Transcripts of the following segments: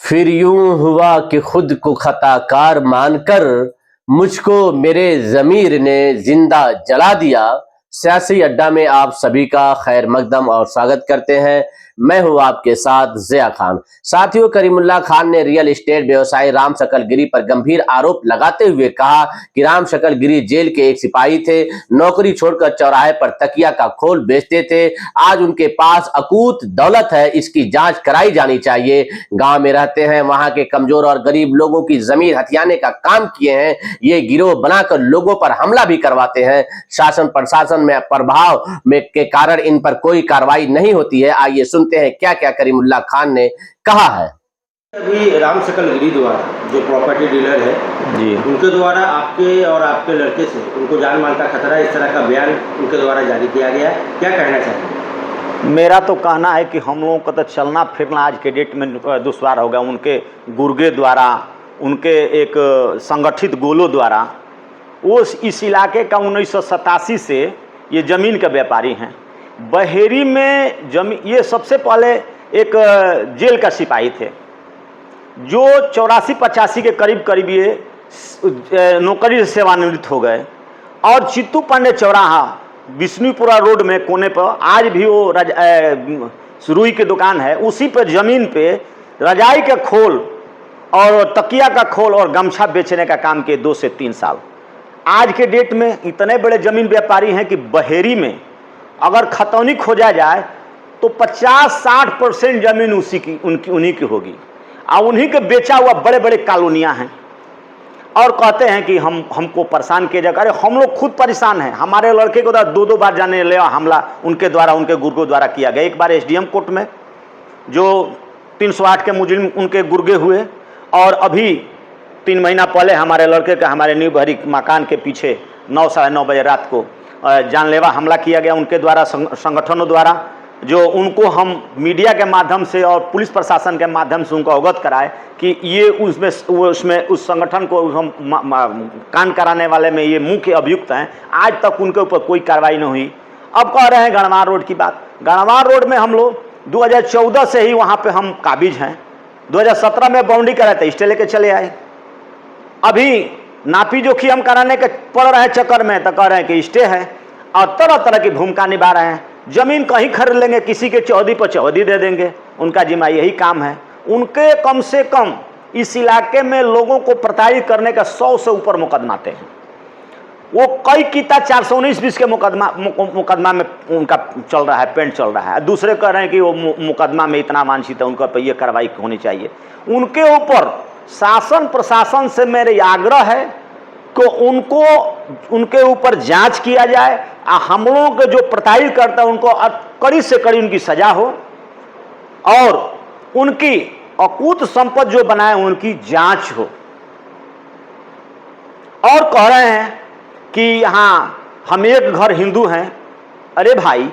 फिर यूं हुआ कि खुद को खताकार मानकर मुझको मेरे ज़मीर ने जिंदा जला दिया। सियासी अड्डा में आप सभी का खैर मकदम और स्वागत करते हैं। मैं हूं आपके साथ ज़िया खान। साथियों, करीमुल्लाह खान ने रियल एस्टेट व्यवसायी राम शकल गिरी पर गंभीर आरोप लगाते हुए कहा कि राम शकल गिरी जेल के एक सिपाही थे, नौकरी छोड़कर चौराहे पर तकिया का खोल बेचते थे। आज उनके पास अकूत दौलत है, इसकी जांच कराई जानी चाहिए। गांव में रहते हैं, वहां के कमजोर और गरीब लोगों की जमीर हथियाने का काम किए हैं। ये गिरोह बनाकर लोगों पर हमला भी करवाते हैं। शासन प्रशासन में प्रभाव में के कारण इन पर कोई कार्रवाई नहीं होती है। आइए सुनते हैं क्या क्या करीमुल्लाह खान ने कहा है। अभी राम शकल गिरी द्वारा जो प्रॉपर्टी डीलर है जी, उनके द्वारा आपके और आपके लड़के से उनको जान माल का खतरा, इस तरह का बयान उनके द्वारा जारी किया गया है। क्या कहना चाहेंगे? मेरा तो कहना है कि हम लोगों का तो चलना फिरना आज के डेट में दुश्वार हो गया। उनके गुर्गे द्वारा, उनके एक संगठित गोलों द्वारा वो इस इलाके का 1987 से ये ज़मीन के व्यापारी हैं। बहेरी में जमीन, ये सबसे पहले एक जेल का सिपाही थे जो 84-85 के करीब ये नौकरी से सेवानिवृत्त हो गए। और चित्तू पांडे चौराहा विष्णुपुरा रोड में कोने पर आज भी वो रुई की दुकान है, उसी पर ज़मीन पे रजाई के खोल और तकिया का खोल और गमछा बेचने का काम किए 2 से 3 साल। आज के डेट में इतने बड़े ज़मीन व्यापारी हैं कि बहेरी में अगर खतौनी खोजा जाए तो 50-60% ज़मीन उन्हीं की होगी। और उन्हीं के बेचा हुआ बड़े बड़े कॉलोनियाँ हैं। और कहते हैं कि हमको परेशान किया जाएगा। अरे हम लोग खुद परेशान हैं। हमारे लड़के को 2 बार जाने ले हमला उनके द्वारा, उनके गुर्गों द्वारा किया गया। एक बार SDM कोर्ट में जो 308 के मुजरिम उनके गुर्गे हुए, और अभी 3 महीना पहले हमारे लड़के का हमारे न्यू बहरी मकान के पीछे 9 साढ़े 9 बजे रात को जानलेवा हमला किया गया उनके द्वारा, संगठनों द्वारा। जो उनको हम मीडिया के माध्यम से और पुलिस प्रशासन के माध्यम से उनको अवगत कराए कि ये उसमें उस संगठन को हम कान कराने वाले में ये मुख्य अभियुक्त हैं। आज तक उनके ऊपर कोई कार्रवाई नहीं हुई। अब कह रहे हैं गणवार रोड की बात। गणवार रोड में हम लोग 2014 से ही वहाँ पे हम काबिज हैं। 2017 में बाउंड्री कराए थे, स्टे लेके चले आए। अभी नापी जोखी हम कराने के पड़ रहे हैं चक्कर में, तो कह रहे हैं कि स्टे है और तरह तरह की भूमिका निभा रहे हैं। जमीन कहीं खरीद लेंगे, किसी के चौहदी पर चौहदी दे देंगे, उनका जिम्मा यही काम है। उनके कम से कम इस इलाके में लोगों को प्रताड़ित करने का 100 से ऊपर मुकदमाते हैं। वो कई किता 419-20 के मुकदमा में उनका चल रहा है, पेंट चल रहा है। दूसरे कह रहे हैं कि वो मुकदमा में इतना वांछित है, उनका पर यह कार्रवाई होनी चाहिए। उनके ऊपर शासन प्रशासन से मेरे आग्रह है कि उनके ऊपर जांच किया जाए। हम लोगों के जो प्रताड़ित करता है उनको कड़ी से कड़ी उनकी सजा हो, और उनकी अकूत संपत्ति जो बनाए उनकी जांच हो। और कह रहे हैं कि यहाँ हम एक घर हिंदू हैं। अरे भाई,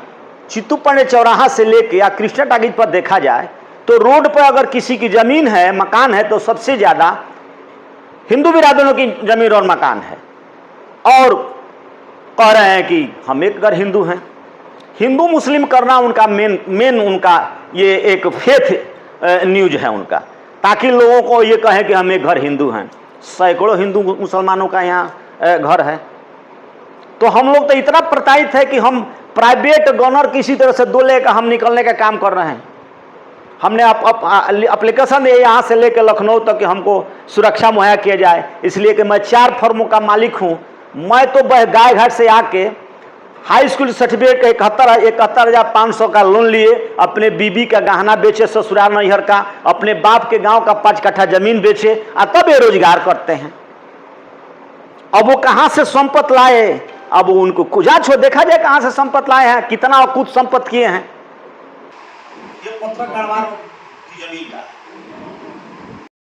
चित्तू पांडे चौराहा से लेके या कृष्णा टाकीज पर देखा जाए तो रोड पर अगर किसी की जमीन है, मकान है, तो सबसे ज्यादा हिंदू बिरादरों की जमीन और मकान है। और कह रहे हैं कि हम एक घर हिंदू हैं। हिंदू मुस्लिम करना उनका मेन उनका ये एक फेथ न्यूज है उनका, ताकि लोगों को ये कहें कि हम एक घर हिंदू हैं। सैकड़ों हिंदू मुसलमानों का यहाँ घर है। तो हम लोग तो इतना प्रताड़ित है कि हम प्राइवेट गनर किसी तरह से 2 लेकर हम निकलने का काम कर रहे हैं। हमने एप्लीकेशन दिए यहाँ से लेकर लखनऊ तक कि हमको सुरक्षा मुहैया किया जाए, इसलिए कि मैं 4 फर्मों का मालिक हूँ। मैं तो गाय घाट से आके हाई स्कूल सर्टिफिकेट का 71,500 का लोन लिए, अपने बीबी का गहना बेचे, ससुराल नैहर का, अपने बाप के गांव का 5 कट्ठा जमीन बेचे, और तब बेरोजगार करते हैं। अब वो कहाँ से संपत्ति लाए? अब उनको जांच हो, देखा जाए कहाँ से संपत्ति लाए हैं, कितना अकूत संपत्ति किए हैं।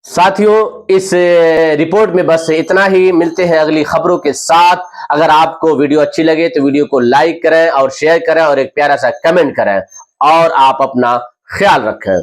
साथियों, इस रिपोर्ट में बस इतना ही। मिलते हैं अगली खबरों के साथ। अगर आपको वीडियो अच्छी लगे तो वीडियो को लाइक करें और शेयर करें और एक प्यारा सा कमेंट करें, और आप अपना ख्याल रखें।